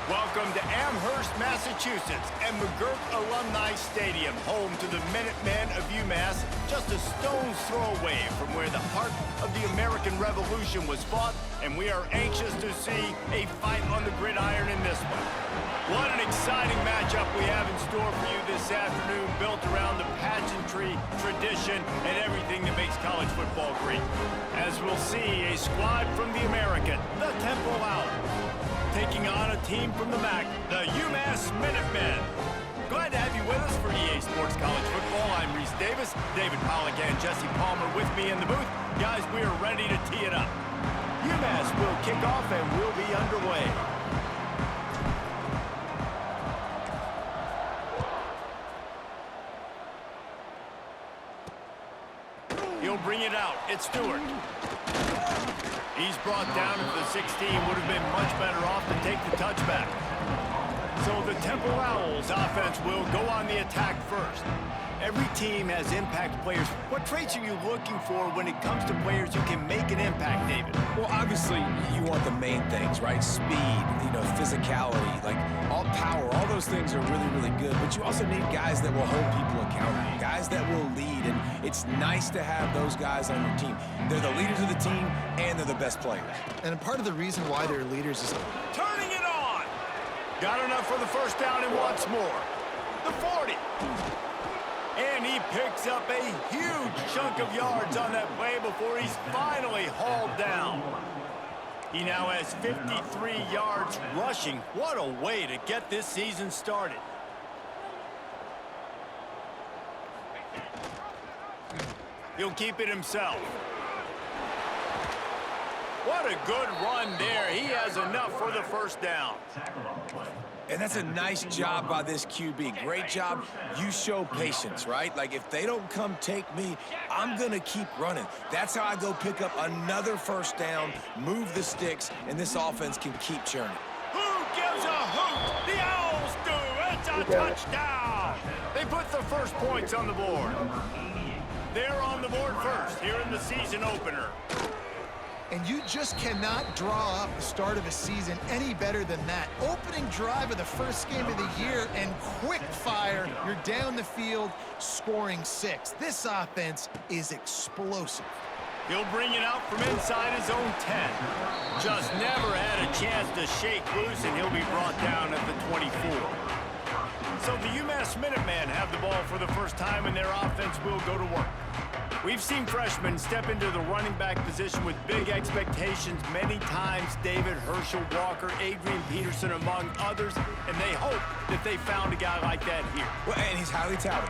Welcome to Amherst, Massachusetts, and McGurk Alumni Stadium, home to the Minutemen of UMass, just a stone's throw away from where the heart of the American Revolution was fought, and we are anxious to see a fight on the gridiron in this one. What an exciting matchup we have in store for you this afternoon, built around the pageantry, tradition, and everything that makes college football great. As we'll see, a squad from the American, the Temple Owls, taking on a team from the MAC, the UMass Minutemen. Glad to have you with us for EA Sports College Football. I'm Reese Davis, David Pollack and Jesse Palmer with me in the booth. Guys, we are ready to tee it up. UMass will kick off and we'll be underway. He'll bring it out. It's Stewart. He's brought down to the 16. Would have been much better off to take the touchback. So the Temple Owls offense will go on the attack first. Every team has impact players. What traits are you looking for when it comes to players who can make an impact, David? Well, obviously, you want the main things, right? Speed, physicality, like all power, all those things are really, really good. But you also need guys that will hold people accountable, guys that will lead. And it's nice to have those guys on your team. They're the leaders of the team, and they're the best players. And part of the reason why they're leaders is... Turning it on! Got enough for the first down and wants more. The 40. And he picks up a huge chunk of yards on that play before he's finally hauled down. He now has 53 yards rushing. What a way to get this season started. He'll keep it himself. What a good run there. He has enough for the first down. And that's a nice job by this QB. Great job. You show patience, right? Like, if they don't come take me, I'm going to keep running. That's how I go pick up another first down, move the sticks, and this offense can keep churning. Who gives a hoot? The Owls do. It's a touchdown. They put the first points on the board. They're on the board first here in the season opener. And you just cannot draw up the start of a season any better than that. Opening drive of the first game of the year and quick fire. You're down the field scoring 6. This offense is explosive. He'll bring it out from inside his own 10. Just never had a chance to shake loose, and he'll be brought down at the 24. So the UMass Minutemen have the ball for the first time, and their offense will go to work. We've seen freshmen step into the running back position with big expectations many times. David, Herschel Walker, Adrian Peterson, among others, and they hope that they found a guy like that here. Well, and he's highly touted.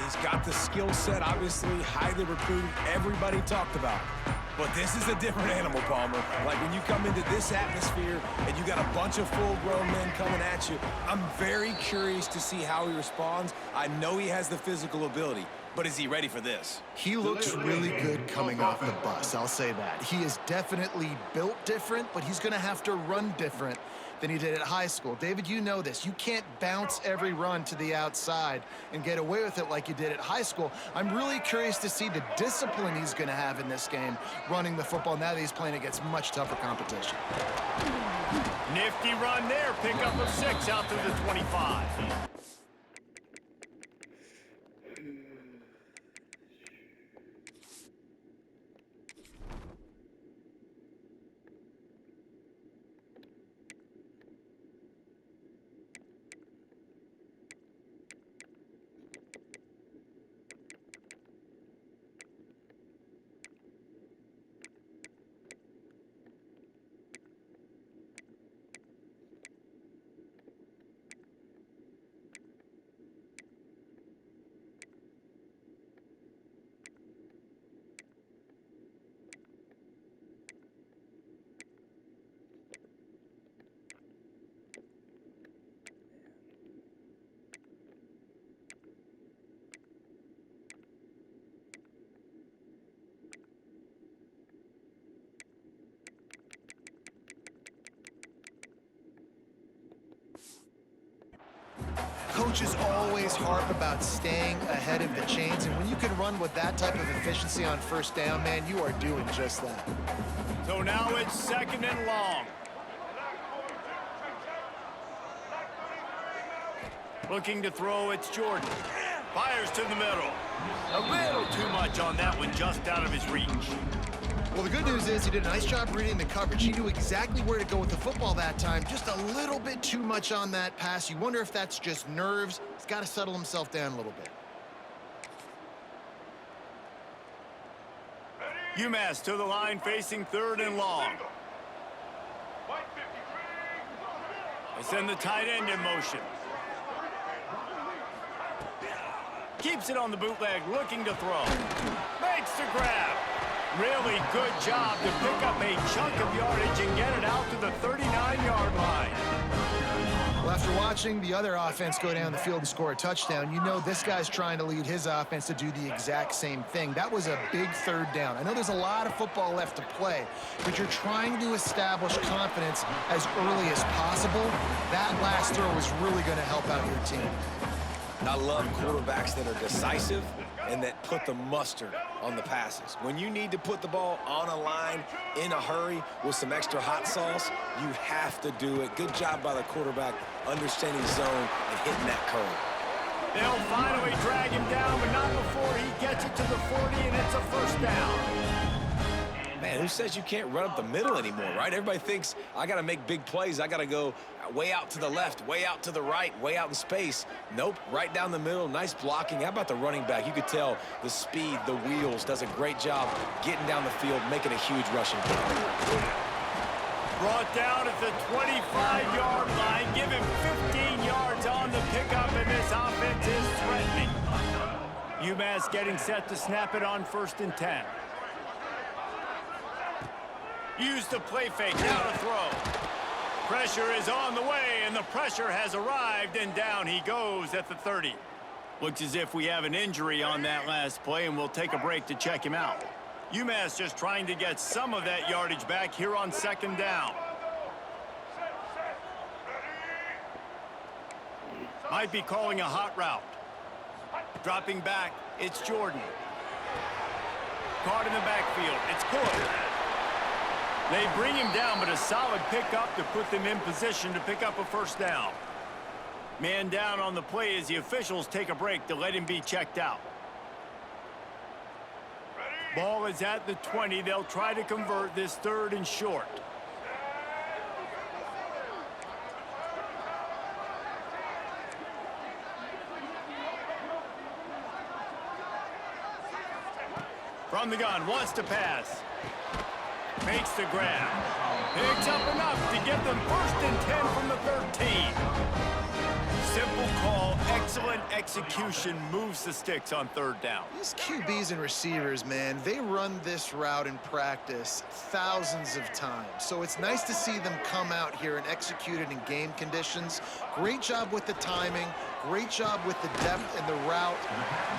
He's got the skill set, obviously, highly recruited. Everybody talked about it. But this is a different animal, Palmer. Like, when you come into this atmosphere and you got a bunch of full-grown men coming at you, I'm very curious to see how he responds. I know he has the physical ability, but is he ready for this? He looks really good coming off the bus, I'll say that. He is definitely built different, but he's going to have to run different than he did at high school. David, you know this. You can't bounce every run to the outside and get away with it like you did at high school. I'm really curious to see the discipline he's going to have in this game running the football now that he's playing against much tougher competition. Nifty run there. Pickup of 6 out to the 25. Coaches always harp about staying ahead of the chains, and when you can run with that type of efficiency on first down, man, you are doing just that. So now it's 2nd and long. Looking to throw, it's Jordan. Fires to the middle. A little too much on that one, just out of his reach. Well, the good news is he did a nice job reading the coverage. He knew exactly where to go with the football that time. Just a little bit too much on that pass. You wonder if that's just nerves. He's got to settle himself down a little bit. UMass to the line, facing 3rd and long. They send the tight end in motion. Keeps it on the bootleg, looking to throw. Makes the grab. Really good job to pick up a chunk of yardage and get it out to the 39-yard line. Well, after watching the other offense go down the field and score a touchdown, you know this guy's trying to lead his offense to do the exact same thing. That was a big 3rd down. I know there's a lot of football left to play, but you're trying to establish confidence as early as possible. That last throw is really going to help out your team. I love quarterbacks that are decisive and that put the mustard on the passes. When you need to put the ball on a line in a hurry with some extra hot sauce, you have to do it. Good job by the quarterback understanding zone and hitting that curve. They'll finally drag him down, but not before he gets it to the 40, and it's a 1st down. Man, who says you can't run up the middle anymore, right? Everybody thinks I got to make big plays. I got to go way out to the left, way out to the right, way out in space. Nope, right down the middle. Nice blocking. How about the running back? You could tell the speed, the wheels, does a great job getting down the field, making a huge rushing play. Brought down at the 25-yard line. Give him 15 yards on the pickup, and this offense is threatening. UMass getting set to snap it on 1st and 10. Use the play fake, now to throw. Pressure is on the way, and the pressure has arrived, and down he goes at the 30. Looks as if we have an injury on that last play, and we'll take a break to check him out. UMass just trying to get some of that yardage back here on 2nd down. Might be calling a hot route. Dropping back, it's Jordan. Caught in the backfield, it's Cook. They bring him down, but a solid pickup to put them in position to pick up a 1st down. Man down on the play as the officials take a break to let him be checked out. Ball is at the 20. They'll try to convert this 3rd and short. From the gun, wants to pass. Makes the grab. Picks up enough to get them 1st and 10 from the 13. Simple call, excellent execution, moves the sticks on 3rd down. These QBs and receivers, man, they run this route in practice thousands of times. So it's nice to see them come out here and execute it in game conditions. Great job with the timing. Great job with the depth and the route.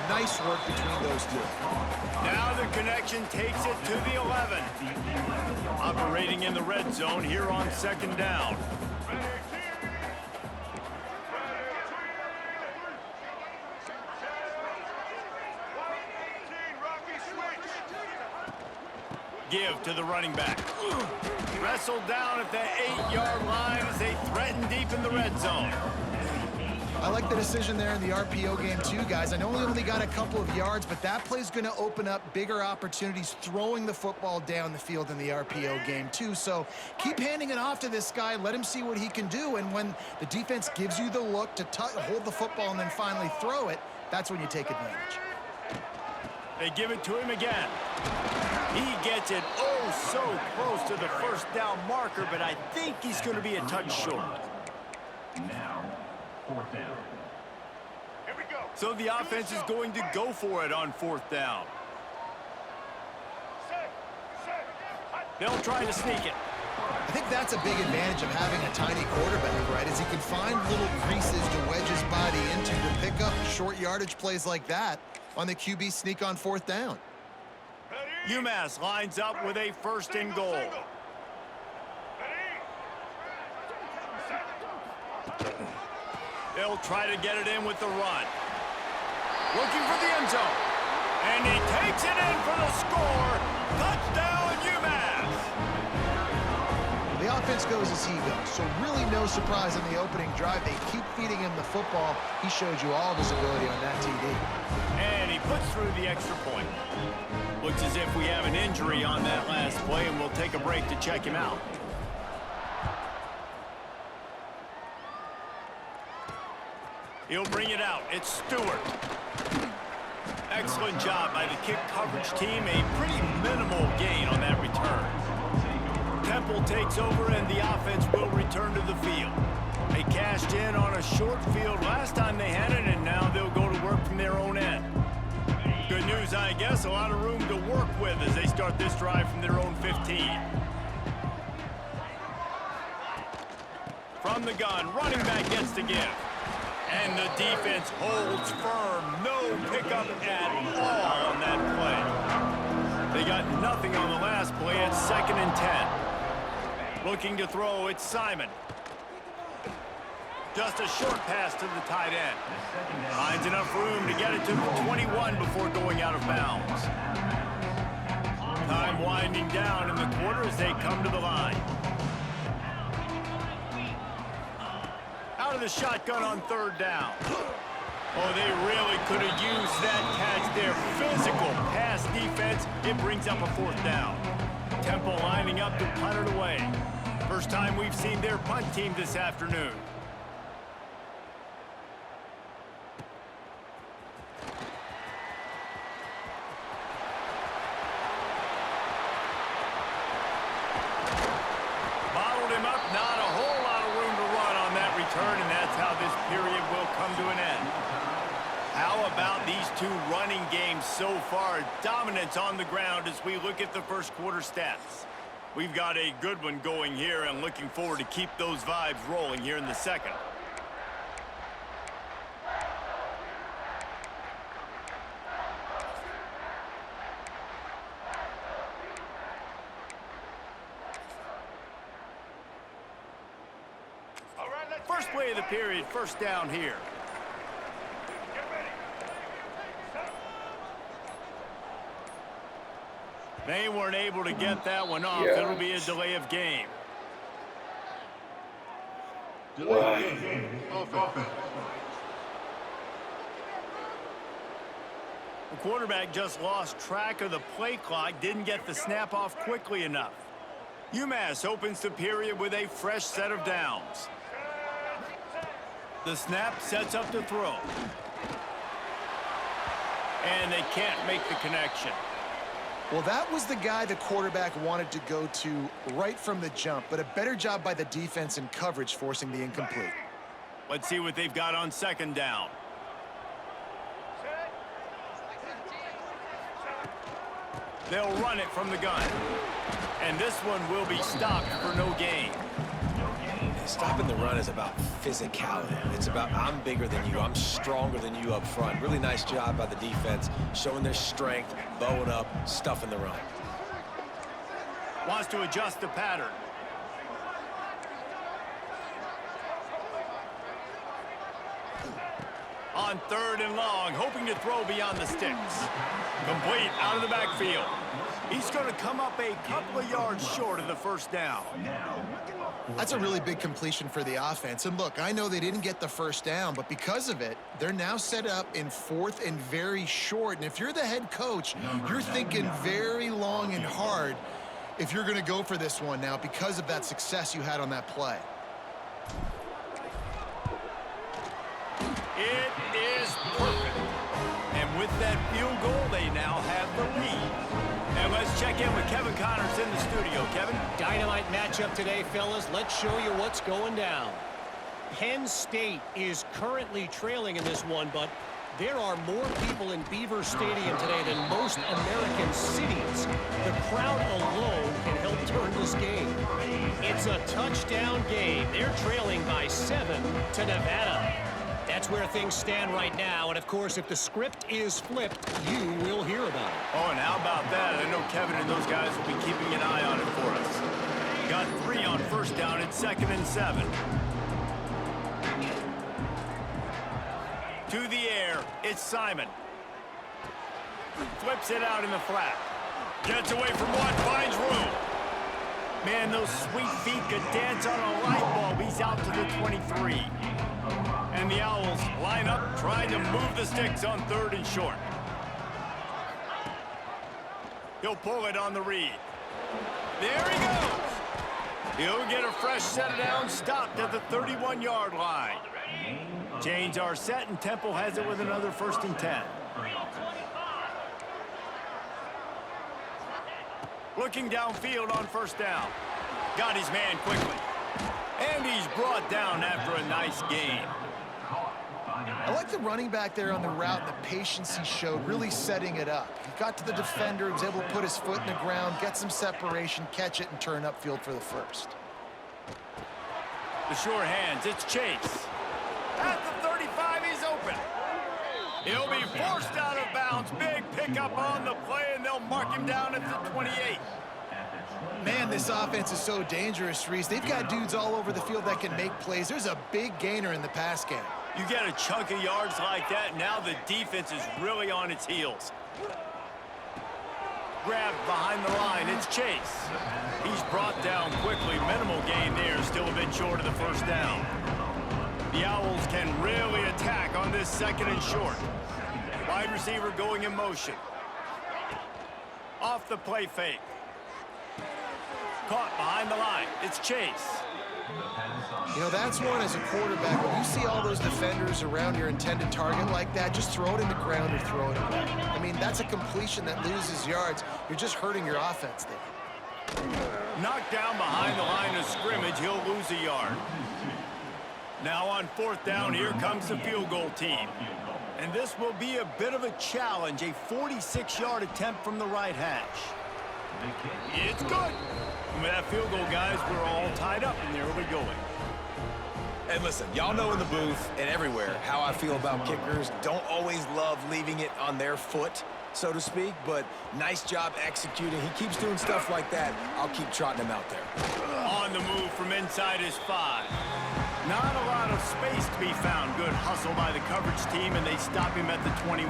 Nice work between those two. Now the connection takes it to the 11. Operating in the red zone here on 2nd down. Give to the running back. Wrestled down at the 8-yard line as they threaten deep in the red zone. I like the decision there in the RPO game too, guys. I know he only got a couple of yards, but that play's going to open up bigger opportunities throwing the football down the field in the RPO game too. So keep handing it off to this guy. Let him see what he can do. And when the defense gives you the look to hold the football and then finally throw it, that's when you take advantage. They give it to him again. He gets it oh so close to the 1st down marker, but I think he's going to be a touch short. Now, 4th down. Here we go. So the offense is going to go for it on 4th down. They'll try to sneak it. I think that's a big advantage of having a tiny quarterback, right? Is he can find little creases to wedge his body into to pick up short yardage plays like that on the QB sneak on 4th down. UMass lines up with a 1st and goal. They'll try to get it in with the run. Looking for the end zone. And he takes it in for the score. Touchdown, UMass. The offense goes as he goes, so really no surprise in the opening drive. They keep feeding him the football. He showed you all of his ability on that TD. And he puts through the extra point. Looks as if we have an injury on that last play, and we'll take a break to check him out. He'll bring it out. It's Stewart. Excellent job by the kick coverage team. A pretty minimal gain on that return. Temple takes over, and the offense will return to the field. They cashed in on a short field last time they had it, and now they'll go to work from their own end. Good news, I guess. A lot of room to work with as they start this drive from their own 15. From the gun, running back gets to give. And the defense holds firm. No pickup at all on that play. They got nothing on the last play. It's 2nd and 10. Looking to throw, it's Simon. Just a short pass to the tight end. Finds enough room to get it to the 21 before going out of bounds. Time winding down in the quarter as they come to the line. Out of the shotgun on 3rd down. Oh, they really could have used that catch there. Physical pass defense. It brings up a 4th down. Temple lining up to punt it away. First time we've seen their punt team this afternoon. Bottled him up. Not a whole lot of room to run on that return, and that's how this period will come to an end. How about these two running games so far? Dominance on the ground as we look at the first quarter stats. We've got a good one going here, and looking forward to keep those vibes rolling here in the second. First play of the period, 1st down here. They weren't able to get that one off. Yeah. It'll be a delay of game. Offense. The quarterback just lost track of the play clock, didn't get the snap off quickly enough. UMass opens the period with a fresh set of downs. The snap sets up the throw. And they can't make the connection. Well, that was the guy the quarterback wanted to go to right from the jump, but a better job by the defense in coverage forcing the incomplete. Let's see what they've got on 2nd down. They'll run it from the gun. And this one will be stopped for no gain. Stopping the run is about physicality. It's about I'm bigger than you, I'm stronger than you up front. Really nice job by the defense, showing their strength, bowing up, stuffing the run. Wants to adjust the pattern. On 3rd and long, hoping to throw beyond the sticks. Complete out of the backfield. He's going to come up a couple of yards short of the 1st down. That's a really big completion for the offense. And look, I know they didn't get the 1st down, but because of it, they're now set up in 4th and very short. And if you're the head coach, you're thinking very long and hard if you're going to go for this one now because of that success you had on that play. It is perfect. And with that field goal, they now have the lead. And let's check in with Kevin Connors in the studio. Kevin? Dynamite matchup today, fellas. Let's show you what's going down. Penn State is currently trailing in this one, but there are more people in Beaver Stadium today than most American cities. The crowd alone can help turn this game. It's a touchdown game. They're trailing by 7 to Nevada. That's where things stand right now, and of course, if the script is flipped, you will hear about it. Oh, and how about that? I know Kevin and those guys will be keeping an eye on it for us. Got 3 on 1st down. It's 2nd and 7. To the air, it's Simon. Flips it out in the flat. Gets away from one, finds room. Man, those sweet feet could dance on a light bulb. He's out to the 23. And the Owls line up, trying to move the sticks on 3rd and short. He'll pull it on the read. There he goes. He'll get a fresh set of downs, stopped at the 31-yard line. Chains are set, and Temple has it with another 1st and 10. Looking downfield on 1st down. Got his man quickly. And he's brought down after a nice gain. I like the running back there on the route and the patience he showed, really setting it up. He got to the defender, was able to put his foot in the ground, get some separation, catch it, and turn upfield for the 1st. The sure hands, it's Chase. At the 35, he's open. He'll be forced out of bounds. Big pickup on the play, and they'll mark him down at the 28. Man, this offense is so dangerous, Reese. They've got dudes all over the field that can make plays. There's a big gainer in the pass game. You get a chunk of yards like that, now the defense is really on its heels. Grabbed behind the line, it's Chase. He's brought down quickly. Minimal gain there, still a bit short of the 1st down. The Owls can really attack on this 2nd and short. Wide receiver going in motion. Off the play fake. Caught behind the line. It's Chase. You know, that's one as a quarterback. When you see all those defenders around your intended target like that, just throw it in the ground or throw it away. I mean, that's a completion that loses yards. You're just hurting your offense there. Knocked down behind the line of scrimmage. He'll lose a yard. Now on 4th down, here comes the field goal team. And this will be a bit of a challenge, a 46-yard attempt from the right hash. It's good. And with that field goal, guys, we're all tied up, and there we go. And listen, y'all know in the booth and everywhere how I feel about kickers. Don't always love leaving it on their foot, so to speak, but nice job executing. He keeps doing stuff like that. I'll keep trotting him out there. On the move from inside his 5. Not a lot of space to be found. Good hustle by the coverage team, and they stop him at the 21.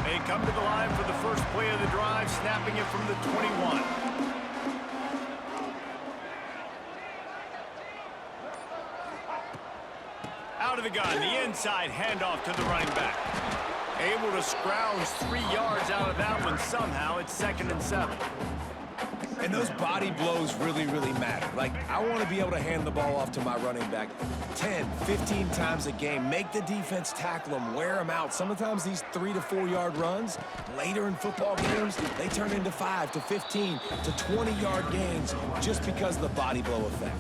They come to the line for the first play of the drive, snapping it from the 21. Out of the gun, the inside handoff to the running back. Able to scrounge 3 yards out of that one somehow. It's 2nd and 7. And those body blows really, really matter. Like, I want to be able to hand the ball off to my running back 10, 15 times a game. Make the defense tackle them, wear them out. Sometimes these 3 to 4 yard runs, later in football games, they turn into 5 to 15 to 20-yard gains just because of the body blow effect.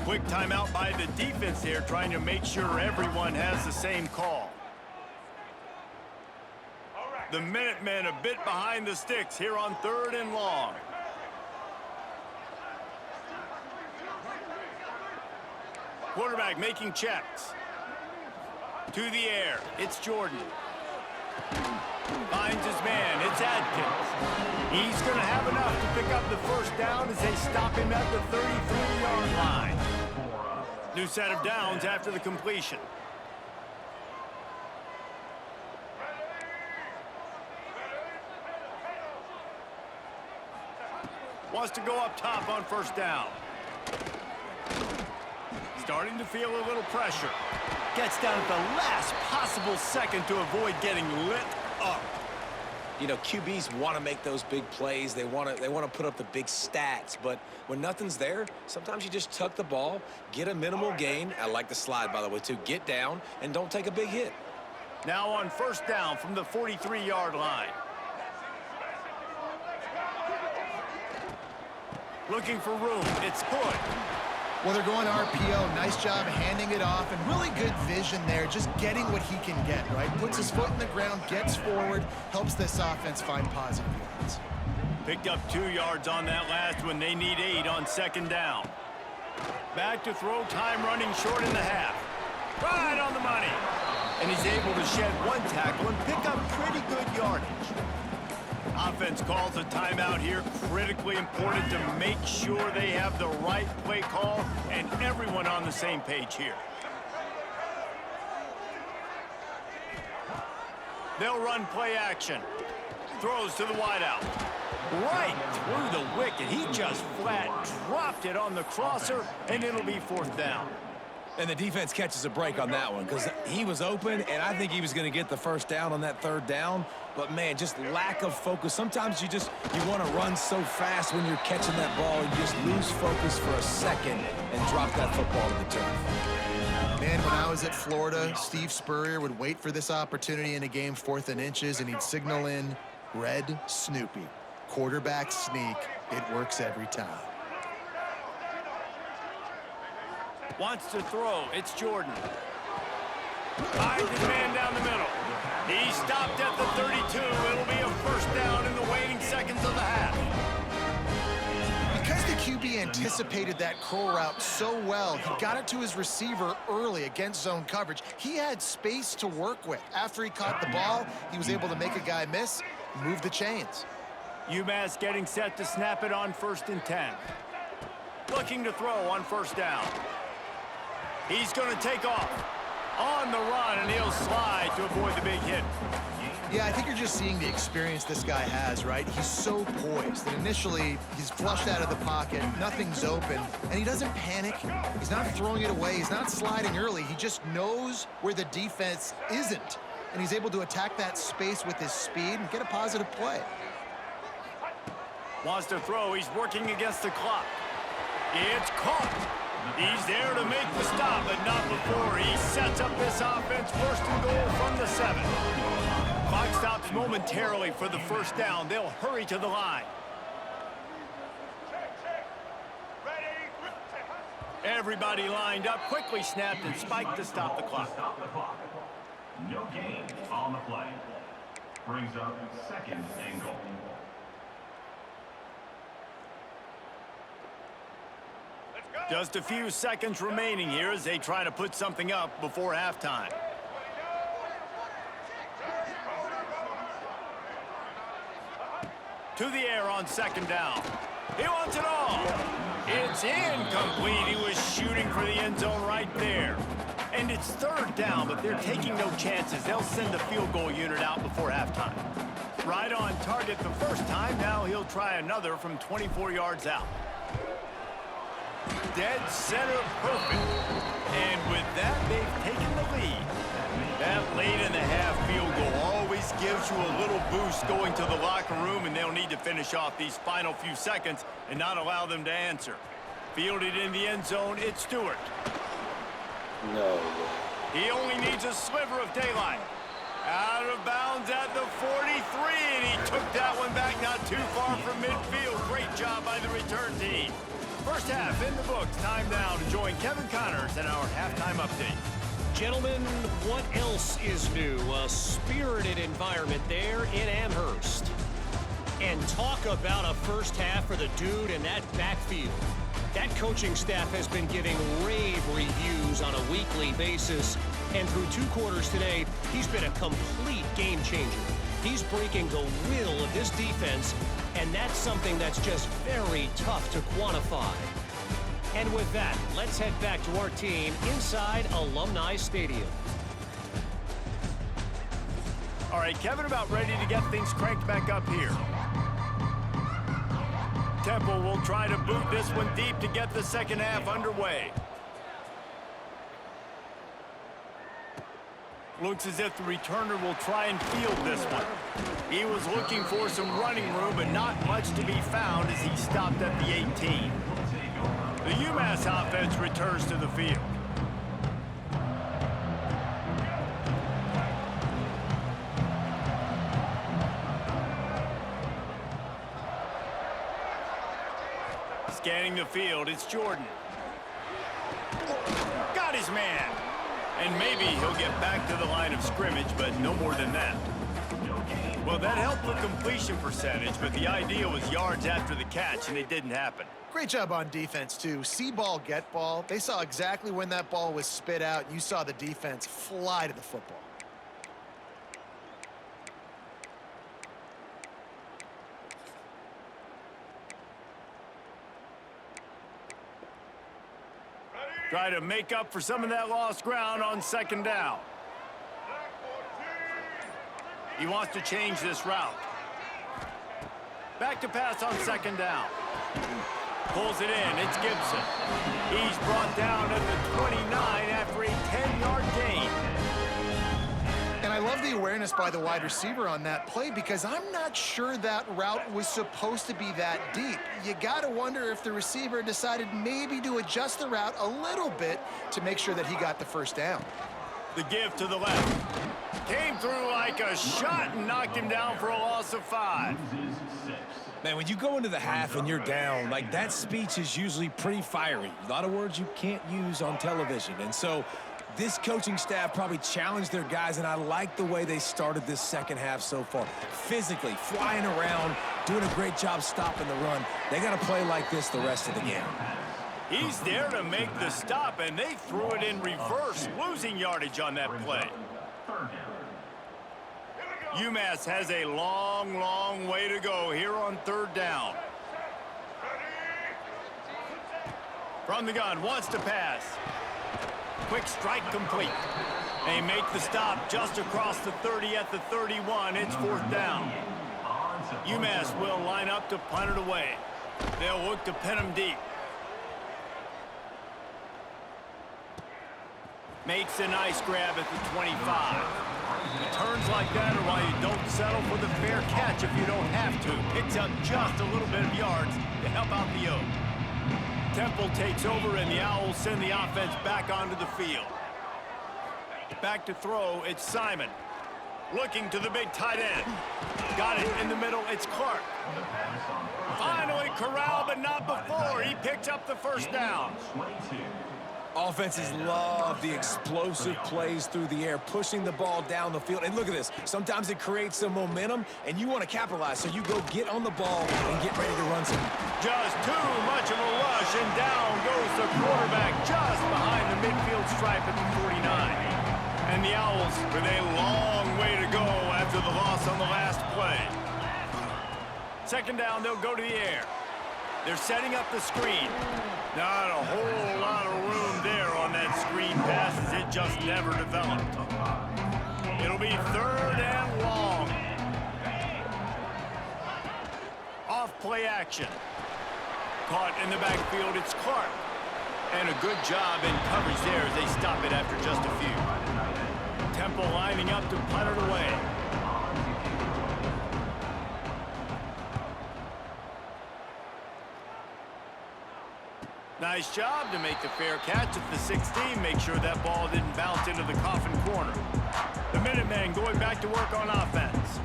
Quick timeout by the defense here, trying to make sure everyone has the same call. The Minutemen a bit behind the sticks here on 3rd and long. Quarterback making checks. To the air, it's Jordan. Finds his man, it's Adkins. He's going to have enough to pick up the 1st down as they stop him at the 33-yard line. New set of downs after the completion. Wants to go up top on 1st down. Starting to feel a little pressure. Gets down at the last possible second to avoid getting lit up. You know, QBs want to make those big plays. They want to put up the big stats. But when nothing's there, sometimes you just tuck the ball, get a minimal gain. I like the slide, by the way, too. Get down and don't take a big hit. Now on 1st down from the 43-yard line. Looking for room. It's Hood. Well, they're going RPO. Nice job handing it off, and really good vision there, just getting what he can get, right? Puts his foot in the ground, gets forward, helps this offense find positive yards. Picked up 2 yards on that last one. They need 8 on 2nd down. Back to throw, time running short in the half. Right on the money. And he's able to shed 1 tackle and pick up pretty good yardage. Offense calls a timeout here. Critically important to make sure they have the right play call and everyone on the same page here. They'll run play action. Throws to the wideout. Right through the wicket. He just flat dropped it on the crosser, and it'll be 4th down. And the defense catches a break on that one because he was open, and I think he was going to get the 1st down on that 3rd down. But, man, just lack of focus. Sometimes you want to run so fast when you're catching that ball, you just lose focus for a second and drop that football to the turf. Man, when I was at Florida, Steve Spurrier would wait for this opportunity in a game 4th and inches, and he'd signal in Red Snoopy. Quarterback sneak. It works every time. Wants to throw. It's Jordan. Finds his man down the middle. He stopped at the 32. It'll be a 1st down in the waning seconds of the half. Because the QB anticipated that curl route so well, he got it to his receiver early against zone coverage. He had space to work with. After he caught the ball, he was able to make a guy miss, move the chains. UMass getting set to snap it on 1st and 10. Looking to throw on 1st down. He's going to take off on the run, and he'll slide to avoid the big hit. Yeah, I think you're just seeing the experience this guy has, right? He's so poised that initially he's flushed out of the pocket, nothing's open, and he doesn't panic. He's not throwing it away. He's not sliding early. He just knows where the defense isn't, and he's able to attack that space with his speed and get a positive play. Wants to throw. He's working against the clock. It's caught. He's there to make the stop, but not before he sets up this offense. 1st and goal from the 7. Clock stops momentarily for the 1st down. They'll hurry to the line. Everybody lined up, quickly snapped and spiked to stop the clock. No gain on the play. Brings up 2nd and goal. Just a few seconds remaining here as they try to put something up before halftime. To the air on 2nd down. He wants it all. It's incomplete. He was shooting for the end zone right there. And it's 3rd down, but they're taking no chances. They'll send the field goal unit out before halftime. Right on target the 1st time. Now he'll try another from 24 yards out. Dead center perfect. And with that, they've taken the lead. That late in the half field goal always gives you a little boost going to the locker room, and they'll need to finish off these final few seconds and not allow them to answer. Fielded in the end zone, it's Stewart. No way. He only needs a sliver of daylight. Out of bounds at the 43, and he took that one back not too far from midfield. Great job by the return team. 1st half in the books. Time now to join Kevin Connors in our halftime update. Gentlemen, what else is new? A spirited environment there in Amherst. And talk about a 1st half for the dude in that backfield. That coaching staff has been giving rave reviews on a weekly basis. And through 2 quarters today, he's been a complete game changer. He's breaking the will of this defense, and that's something that's just very tough to quantify. And with that, let's head back to our team inside Alumni Stadium. All right, Kevin, about ready to get things cranked back up here. Temple will try to boot this one deep to get the 2nd half underway. Looks as if the returner will try and field this one. He was looking for some running room, but not much to be found as he stopped at the 18. The UMass offense returns to the field. Scanning the field, it's Jordan. Got his man. And maybe he'll get back to the line of scrimmage, but no more than that. Well, that helped the completion percentage, but the idea was yards after the catch, and it didn't happen. Great job on defense, too. See ball, get ball. They saw exactly when that ball was spit out. You saw the defense fly to the football. Try to make up for some of that lost ground on second down. He wants to change this route. Back to pass on second down. Pulls it in. It's Gibson. He's brought down at the 29 after a 10-yard gain. And I love the awareness by the wide receiver on that play because I'm not sure that route was supposed to be that deep. You got to wonder if the receiver decided maybe to adjust the route a little bit to make sure that he got the first down. The give to the left. Came through like a shot and knocked him down for a loss of 5. Man, when you go into the half and you're down, like that speech is usually pretty fiery. A lot of words you can't use on television. And so this coaching staff probably challenged their guys, and I like the way they started this second half so far. Physically, flying around, doing a great job stopping the run. They got to play like this the rest of the game. He's there to make the stop, and they threw it in reverse, losing yardage on that play. UMass has a long, long way to go here on third down. From the gun, wants to pass. Quick strike complete. They make the stop just across the 30 at the 31. It's fourth down. UMass will line up to punt it away. They'll look to pin him deep. Makes a nice grab at the 25. Returns like that are why you don't settle for the fair catch if you don't have to. Picks up just a little bit of yards to help out the Oak. Temple takes over, and the Owls send the offense back onto the field. Back to throw, it's Simon. Looking to the big tight end. Got it in the middle, it's Clark. Finally corralled, but not before. He picks up the first down. Offenses love the explosive plays through the air, pushing the ball down the field. And look at this. Sometimes it creates some momentum, and you want to capitalize. So you go get on the ball and get ready to run some. Just too much of a rush, and down goes the quarterback just behind the midfield stripe at the 49. And the Owls with a long way to go after the loss on the last play. Second down, they'll go to the air. They're setting up the screen. Not a whole lot of room there on that screen pass as it just never developed. It'll be third and long. Off play action. Caught in the backfield, it's Clark. And a good job in coverage there as they stop it after just a few. Temple lining up to punt it away. Nice job to make the fair catch at the 16. Make sure that ball didn't bounce into the coffin corner. The Minutemen going back to work on offense.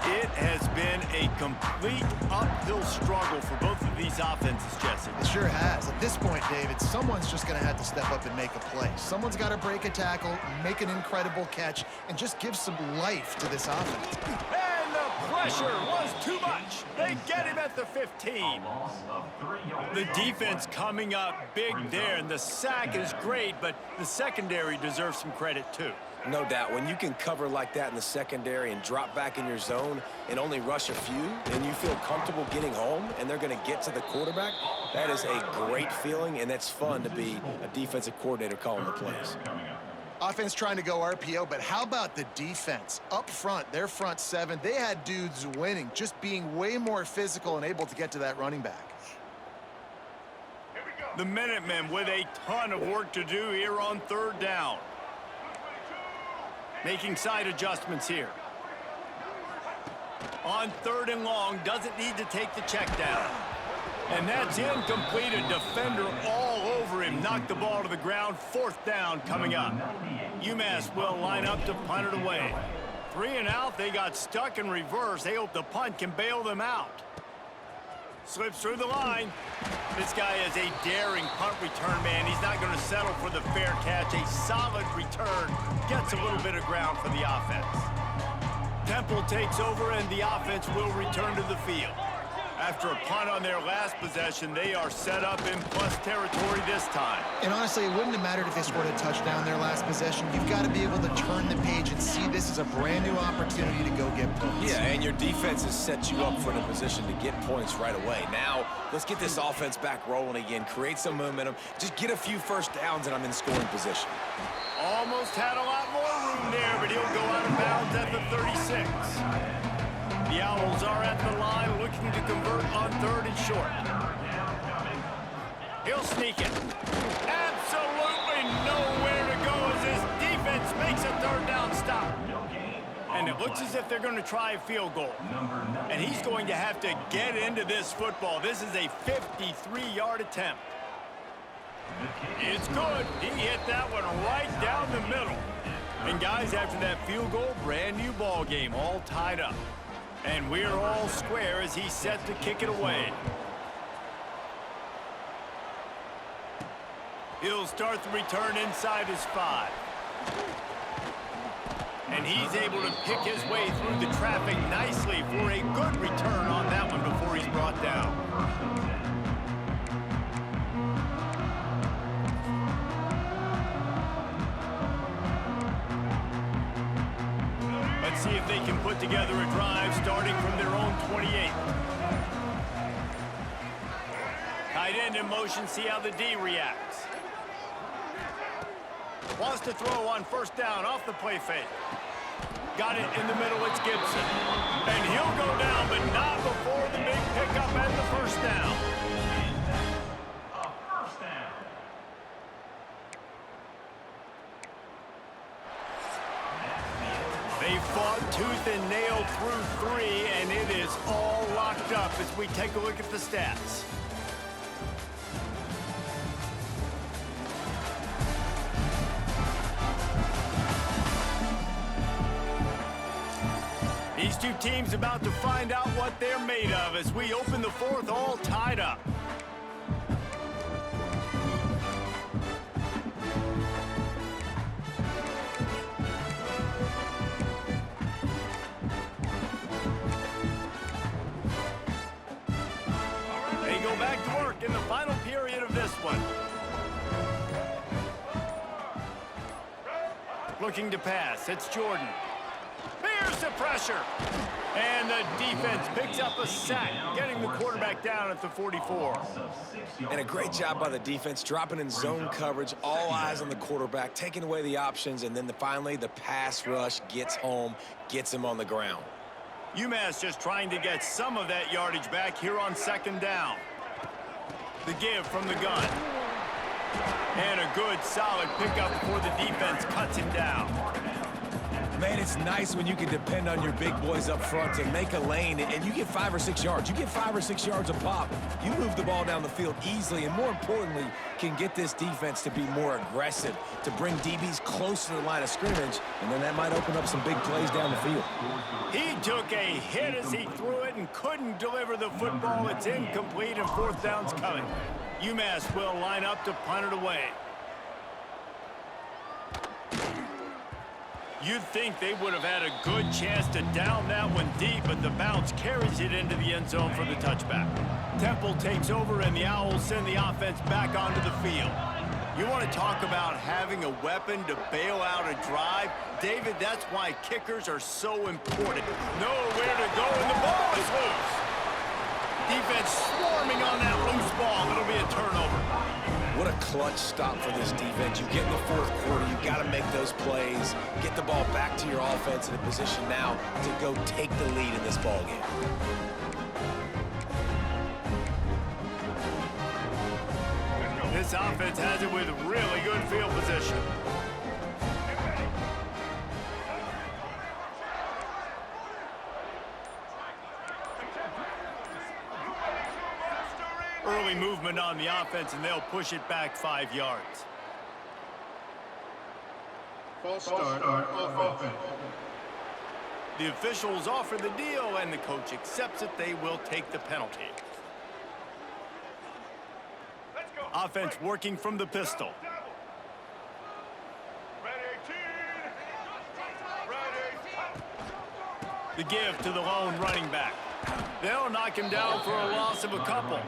It has been a complete uphill struggle for both of these offenses, Jesse. It sure has. At this point, David, someone's just going to have to step up and make a play. Someone's got to break a tackle, make an incredible catch, and just give some life to this offense. And the pressure was too much. They get him at the 15. The defense coming up big there, and the sack is great, but the secondary deserves some credit too. No doubt. When you can cover like that in the secondary and drop back in your zone and only rush a few, and you feel comfortable getting home, and they're going to get to the quarterback, that is a great feeling, and that's fun to be a defensive coordinator calling the plays. Offense trying to go RPO, but how about the defense? Up front, their front seven, they had dudes winning, just being way more physical and able to get to that running back. The Minutemen with a ton of work to do here on third down. Making side adjustments here. On third and long, doesn't need to take the check down. And that's incomplete. A defender all over him. Knocked the ball to the ground. Fourth down coming up. UMass will line up to punt it away. 3 and out. They got stuck in reverse. They hope the punt can bail them out. Slips through the line. This guy is a daring punt return man. He's not going to settle for the fair catch. A solid return. Gets a little bit of ground for the offense. Temple takes over, and the offense will return to the field. After a punt on their last possession, they are set up in plus territory this time. And honestly, it wouldn't have mattered if they scored a touchdown their last possession. You've got to be able to turn the page and see this as a brand new opportunity to go get points. Yeah, and your defense has set you up for the position to get points right away. Now, let's get this offense back rolling again, create some momentum, just get a few first downs, and I'm in scoring position. Almost had a lot more room there, but he'll go out of bounds at the 36. The Owls are at the line looking to convert on 3rd and short. He'll sneak it. Absolutely nowhere to go as his defense makes a 3rd down stop. And it looks as if they're going to try a field goal. And he's going to have to get into this football. This is a 53-yard attempt. It's good. He hit that one right down the middle. And guys, after that field goal, brand new ball game, all tied up. And we're all square as he's set to kick it away. He'll start the return inside his 5. And he's able to pick his way through the traffic nicely for a good return on that one before he's brought down. Let's see if they can put together a drive starting from their own 28. Tight end in motion, see how the D reacts. Wants to throw on 1st down off the play fake. Got it in the middle, it's Gibson. And he'll go down, but not before the big pickup and the 1st down. They fought tooth and nail through 3, and it is all locked up as we take a look at the stats. These two teams about to find out what they're made of as we open the 4th all tied up. They go back to work in the final period of this one. Looking to pass, it's Jordan. Here's the pressure. And the defense picks up a sack, getting the quarterback down at the 44. And a great job by the defense, dropping in zone coverage, all eyes on the quarterback, taking away the options, and then finally the pass rush gets home, gets him on the ground. UMass just trying to get some of that yardage back here on 2nd down. The give from the gun. And a good, solid pickup before the defense cuts him down. Man, it's nice when you can depend on your big boys up front to make a lane, and you get 5 or 6 yards. You get 5 or 6 yards a pop. You move the ball down the field easily, and more importantly, can get this defense to be more aggressive, to bring DBs close to the line of scrimmage, and then that might open up some big plays down the field. He took a hit as he threw it and couldn't deliver the football. It's incomplete, and 4th down's coming. UMass will line up to punt it away. You'd think they would have had a good chance to down that one deep, but the bounce carries it into the end zone for the touchback. Temple takes over, and the Owls send the offense back onto the field. You want to talk about having a weapon to bail out a drive? David, that's why kickers are so important. Nowhere to go, and the ball is loose. Defense swarming on that loose ball. It'll be a turnover. What a clutch stop for this defense. You get in the 4th quarter, you got to make those plays, get the ball back to your offense in a position now to go take the lead in this ball game. This offense has it with really good field position. Early movement on the offense, and they'll push it back 5 yards. False start offense. The officials offer the deal, and the coach accepts it. They will take the penalty. Offense working from the pistol. The give to the lone running back. They'll knock him down for a loss of a couple.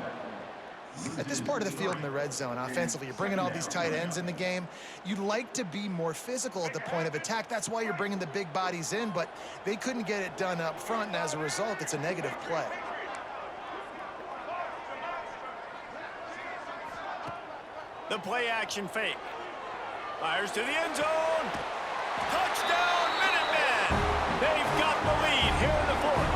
At this part of the field in the red zone, offensively, you're bringing all these tight ends in the game. You'd like to be more physical at the point of attack. That's why you're bringing the big bodies in, but they couldn't get it done up front, and as a result, it's a negative play. The play-action fake. Fires to the end zone. Touchdown, Minutemen! They've got the lead here in the fourth.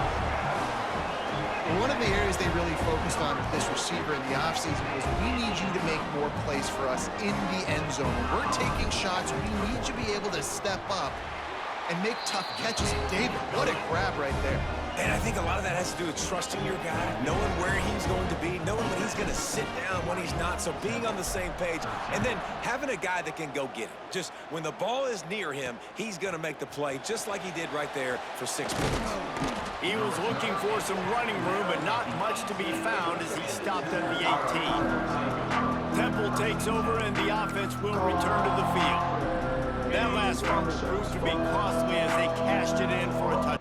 One of the areas they really focused on with this receiver in the offseason was we need you to make more plays for us in the end zone. When we're taking shots, we need you to be able to step up and make tough catches. David, what a grab right there. And I think a lot of that has to do with trusting your guy, knowing where he's going to be, knowing when he's going to sit down, when he's not, so being on the same page, and then having a guy that can go get it. Just when the ball is near him, he's going to make the play, just like he did right there for 6 points. He was looking for some running room, but not much to be found as he stopped at the 18. Temple takes over, and the offense will return to the field. That last fumble proved to be costly as they cashed it in for a touchdown.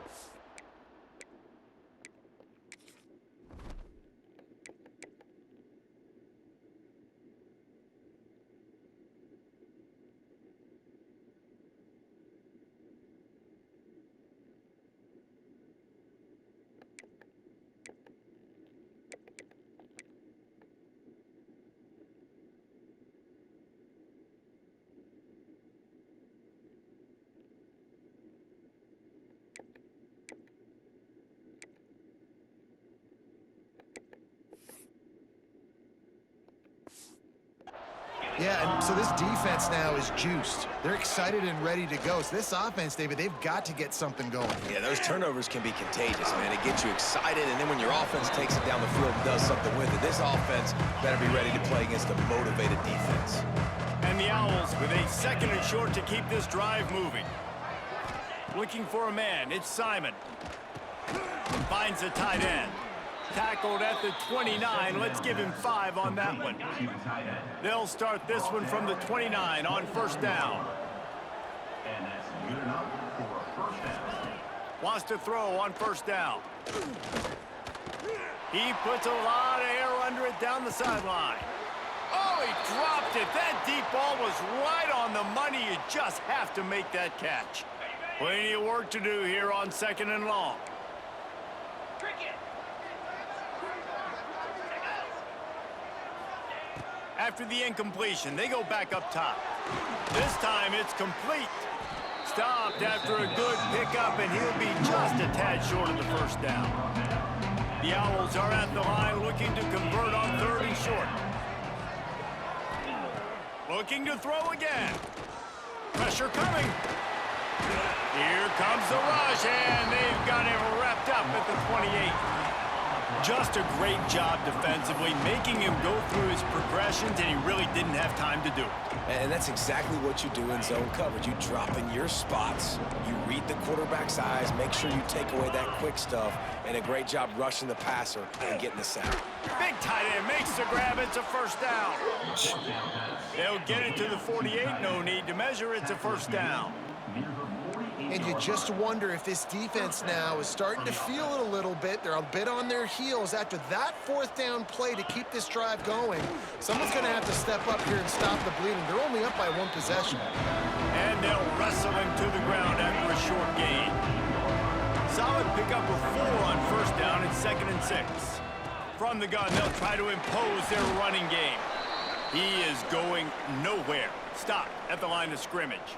Yeah, and so this defense now is juiced. They're excited and ready to go. So this offense, David, they've got to get something going. Yeah, those turnovers can be contagious, man. It gets you excited, and then when your offense takes it down the field and does something with it, this offense better be ready to play against a motivated defense. And the Owls with a second and short to keep this drive moving. Looking for a man, it's Simon. Finds a tight end. Tackled at the 29. Let's give him 5 on that one. They'll start this one from the 29 on first down. And that's good enough for a first down. Wants to throw on first down. He puts a lot of air under it down the sideline. Oh, he dropped it. That deep ball was right on the money. You just have to make that catch. Plenty of work to do here on second and long. After the incompletion, they go back up top. This time it's complete. Stopped after a good pickup, and he'll be just a tad short of the first down. The Owls are at the line looking to convert on third and short. Looking to throw again. Pressure coming. Here comes the rush, and they've got him wrapped up at the 28. Just a great job defensively, making him go through his progressions, and he really didn't have time to do it. And that's exactly what you do in zone coverage. You drop in your spots, you read the quarterback's eyes, make sure you take away that quick stuff, and a great job rushing the passer and getting the sack. Big tight end makes the grab. It's a first down. They'll get it to the 48. No need to measure. It's a first down. And you just wonder if this defense now is starting to feel it a little bit. They're a bit on their heels after that fourth down play to keep this drive going. Someone's going to have to step up here and stop the bleeding. They're only up by 1 possession. And they'll wrestle him to the ground after a short gain. Solid pickup of 4 on first down and second and 6. From the gun, they'll try to impose their running game. He is going nowhere. Stopped at the line of scrimmage.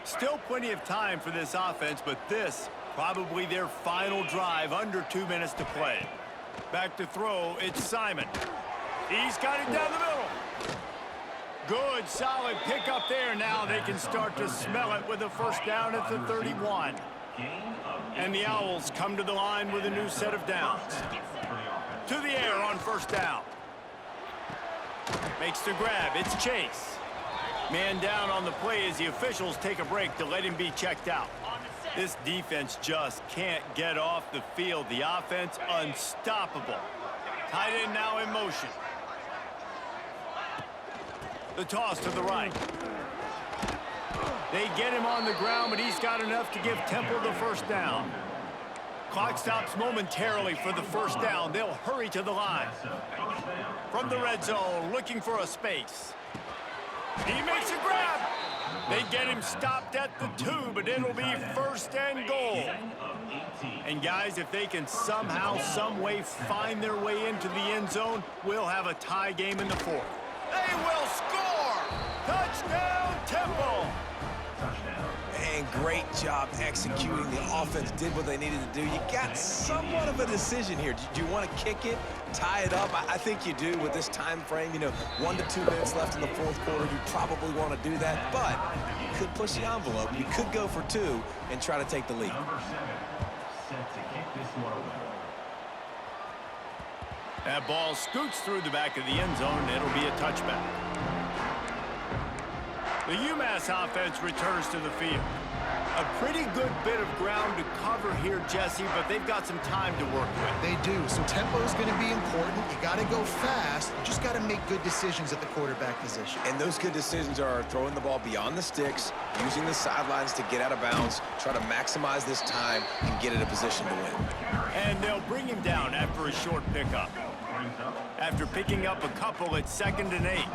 Still plenty of time for this offense, but this probably their final drive, under 2 minutes to play. Back to throw, it's Simon. He's got it down the middle. Good, solid pickup there. Now they can start to smell it with a first down at the 31. And the Owls come to the line with a new set of downs. To the air on first down. Makes the grab, it's Chase. Man down on the play as the officials take a break to let him be checked out. This defense just can't get off the field. The offense unstoppable. Tight end now in motion. The toss to the right. They get him on the ground, but he's got enough to give Temple the first down. Clock stops momentarily for the first down. They'll hurry to the line. From the red zone, looking for a space. He makes a grab. They get him stopped at the 2, but it'll be first and goal. And guys, if they can somehow, some way find their way into the end zone, we'll have a tie game in the 4th. They will score! Touchdown, Temple! And great job executing. The offense did what they needed to do. You got somewhat of a decision here. Do you want to kick it, tie it up? I think you do with this time frame. You know, 1 to 2 minutes left in the 4th quarter. You probably want to do that, but you could push the envelope. You could go for 2 and try to take the lead. Number 7, set to kick this one away. That ball scoots through the back of the end zone, and it'll be a touchback. The UMass offense returns to the field. A pretty good bit of ground to cover here, Jesse, but they've got some time to work with. They do, so tempo is going to be important. You got to go fast. You just got to make good decisions at the quarterback position. And those good decisions are throwing the ball beyond the sticks, using the sidelines to get out of bounds, try to maximize this time and get in a position to win. And they'll bring him down after a short pickup. After picking up a couple at 2nd and 8.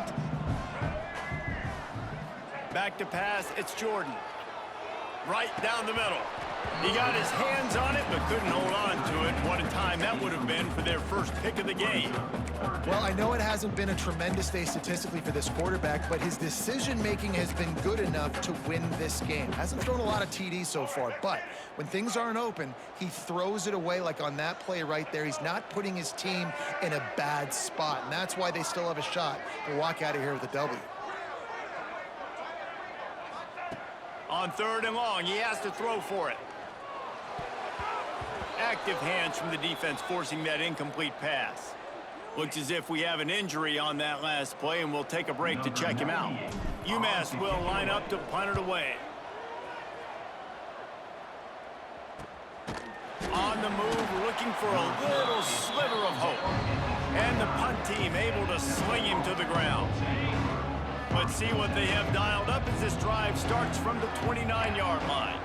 Back to pass, it's Jordan. Right down the middle. He got his hands on it, but couldn't hold on to it. What a time that would have been for their first pick of the game. Well, I know it hasn't been a tremendous day statistically for this quarterback, but his decision-making has been good enough to win this game. Hasn't thrown a lot of TDs so far, but when things aren't open, he throws it away like on that play right there. He's not putting his team in a bad spot, and that's why they still have a shot to walk out of here with a W. On 3rd and long, he has to throw for it. Active hands from the defense forcing that incomplete pass. Looks as if we have an injury on that last play, and we'll take a break to check him out. UMass will line up to punt it away. On the move, looking for a little sliver of hope. And the punt team able to sling him to the ground. Let's see what they have dialed up as this drive starts from the 29-yard line.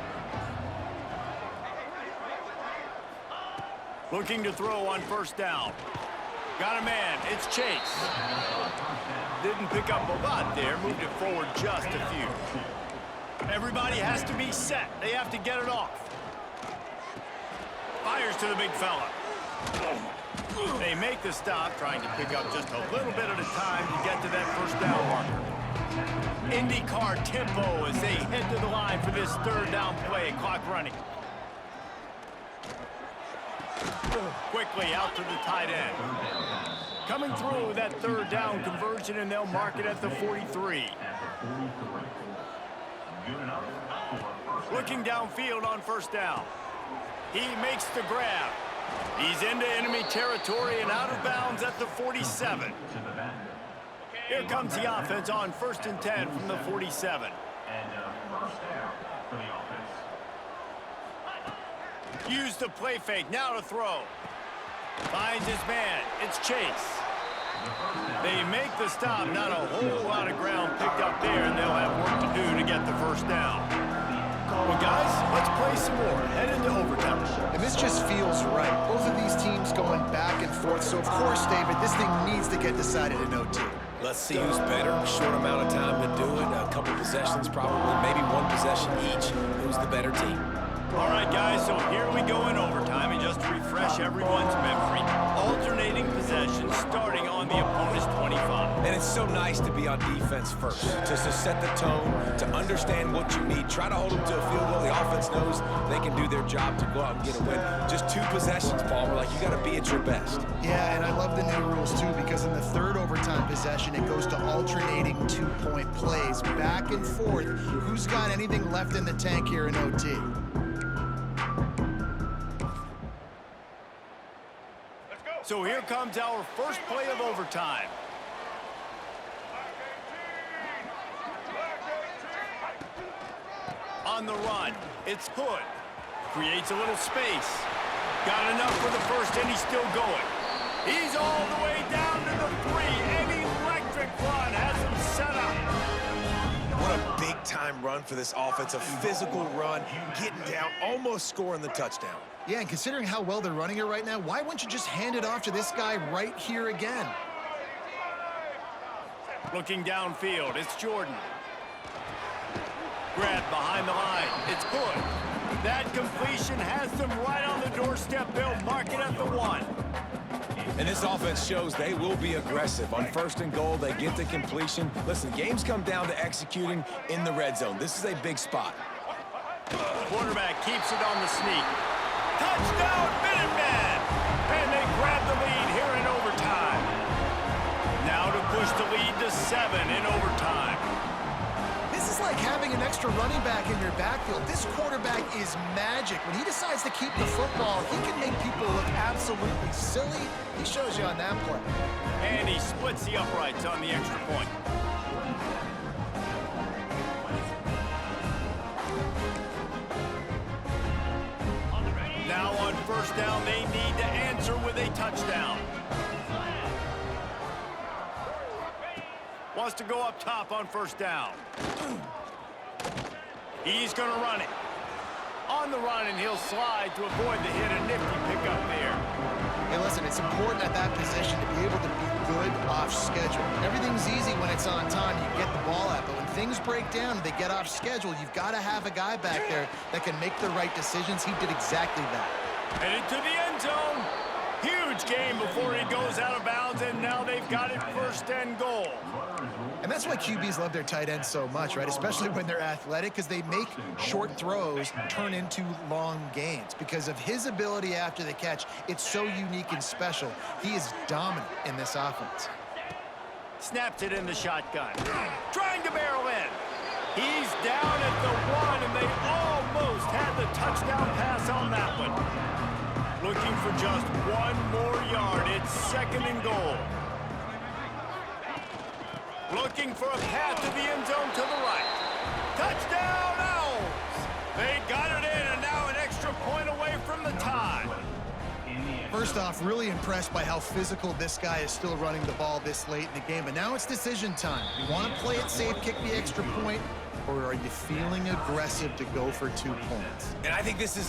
Looking to throw on 1st down. Got a man, it's Chase. Didn't pick up a lot there, moved it forward just a few. Everybody has to be set. They have to get it off. Fires to the big fella. They make the stop, trying to pick up just a little bit at a time to get to that 1st down marker. IndyCar tempo as they head to the line for this 3rd down play, clock running. Quickly out to the tight end. Coming through that 3rd down conversion, and they'll mark it at the 43. Looking downfield on 1st down. He makes the grab. He's into enemy territory and out of bounds at the 47. Here comes the offense on 1st and 10 from the 47. And first down for the offense. Use the play fake, now to throw. Finds his man, it's Chase. They make the stop, not a whole lot of ground picked up there, and they'll have work to do to get the 1st down. Well, guys, let's play some more. Head into overtime. And this just feels right. Both of these teams going back and forth, so of course, David, this thing needs to get decided in OT. Let's see who's better. Short amount of time to do it. A couple possessions probably. Maybe 1 possession each. Who's the better team? All right, guys, so here we go in overtime, and just to refresh everyone's memory, alternating possessions starting on the opponent's 25. And it's so nice to be on defense first, just to set the tone, to understand what you need. Try to hold them to a field goal. The offense knows they can do their job to go out and get a win. Just 2 possessions, Palmer. Like, you got to be at your best. Yeah, and I love the new rules, too, because in the 3rd overtime possession, it goes to alternating 2-point plays, back and forth. Who's got anything left in the tank here in OT? So here comes our first play of overtime. On the run, it's Hood. Creates a little space. Got enough for the 1st, and he's still going. He's all the way down to the 3. An electric run has him set up. What a big big-time run for this offense, a physical run, getting down, almost scoring the touchdown. Yeah, and considering how well they're running it right now, why wouldn't you just hand it off to this guy right here again? Looking downfield, it's Jordan. Grabbed behind the line, it's good. That completion has them right on the doorstep. They'll mark it at the 1. And this offense shows they will be aggressive. On 1st and goal, they get the completion. Listen, games come down to executing in the red zone. This is a big spot. Quarterback keeps it on the sneak. Touchdown, Minutemen! And they grab the lead here in overtime. Now to push the lead to 7 in overtime. This is like having an extra running back in your backfield. This quarterback is magic. When he decides to keep the football, he can make people look absolutely silly. He shows you on that play. And he splits the uprights on the extra point. Now on 1st down, they need to answer with a touchdown. Wants to go up top on 1st down. He's going to run it. On the run, and he'll slide to avoid the hit. A nifty pickup there. Hey, listen, it's important at that position to be able to be good off schedule. Everything's easy when it's on time. You get the ball out. But when things break down and they get off schedule, you've got to have a guy back there that can make the right decisions. He did exactly that. And into the end zone. Huge game before he goes out of bounds, and now they've got it 1st and goal. And that's why QBs love their tight ends so much, right? Especially when they're athletic, because they make short throws turn into long gains. Because of his ability after the catch, it's so unique and special. He is dominant in this offense. Snaps it in the shotgun. Trying to barrel in. He's down at the 1, and they almost had the touchdown pass on that one. Looking for just 1 more yard. It's 2nd and goal. Looking for a path to the end zone to the right. Touchdown, Owls! They got it in, and now an extra point away from the tie. First off, really impressed by how physical this guy is still running the ball this late in the game. But now it's decision time. You want to play it safe, kick the extra point, or are you feeling aggressive to go for 2 points? And I think this is